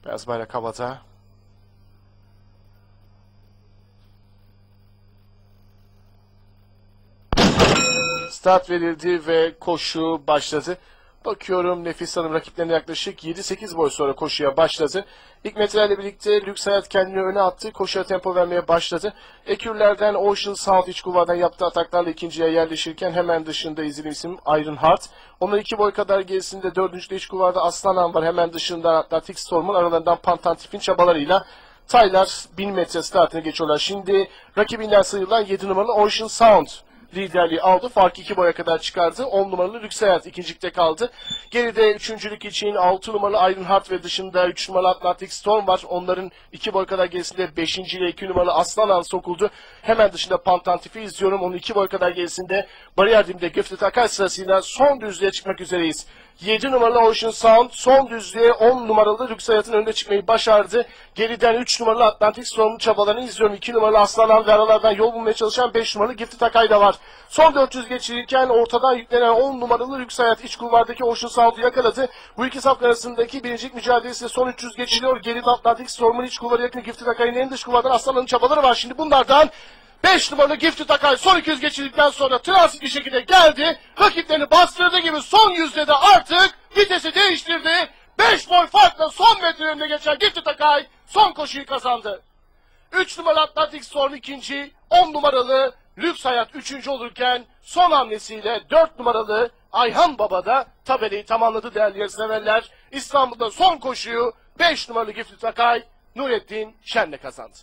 Beyaz bayrak havada. Start verildi ve koşu başladı. Bakıyorum Nefis Hanım rakiplerine yaklaşık 7-8 boy sonra koşuya başladı. İlk metrelerle birlikte Lüks Hayat kendini öne attı. Koşuya tempo vermeye başladı. Ekürlerden Ocean Sound iç kulvardan yaptığı ataklarla ikinciye yerleşirken hemen dışında izlediğim isim Iron Heart. Onun 2 boy kadar gerisinde 4. iç kulvarda Aslanan var. Hemen dışında Atlantic Storm'un aralarından Pantantif'in çabalarıyla Taylar 1000 metre startına geçiyorlar. Şimdi rakibinden sıyrılan 7 numaralı Ocean Sound liderliği aldı. Fark 2 boya kadar çıkardı. 10 numaralı Lüks Hayat ikincilikte kaldı. Geride üçüncülük için 6 numaralı Iron Heart ve dışında 3 numaralı Atlantic Storm var. Onların 2 boy kadar gerisinde 5. ile 2 numaralı Aslanan sokuldu. Hemen dışında Pantantif'i izliyorum. Onun 2 boy kadar gerisinde bariyer dibinde Gifted Akay sırasıyla son düzlüğe çıkmak üzereyiz. 7 numaralı Ocean Sound son düzlüğe 10 numaralı Lüks Hayat'ın önünde çıkmayı başardı. Geriden 3 numaralı Atlantic Storm'un çabalarını izliyorum. 2 numaralı Aslanan ve aralardan yol bulmaya çalışan 5 numaralı Gifted Akay da var. Son 400 geçirirken ortadan yüklenen 10 numaralı Lüks Hayat iç kulvardaki Ocean Sound'u yakaladı. Bu iki saf arasındaki birincilik mücadelesi son 300 geçiliyor. Geride Atlantic Storm'un iç kulvarı yakın Gifted Akay'ın en dış kulvardan Aslanan'ın çabaları var. Şimdi bunlardan 5 numaralı Gifted Akay son 200 geçirdikten sonra transit bir şekilde geldi. Rakiplerini bastırdığı gibi son yüzde de artık vitesi değiştirdi. 5 boy farkla son metre önüne geçen Gifted Akay son koşuyu kazandı. 3 numaralı Atlantic Storm ikinci, 10 numaralı Lüks Hayat üçüncü olurken son hamlesiyle 4 numaralı Ayhan Baba da tabelayı tamamladı değerli yarışseverler. İstanbul'da son koşuyu 5 numaralı Gifted Akay Nurettin Şen'le kazandı.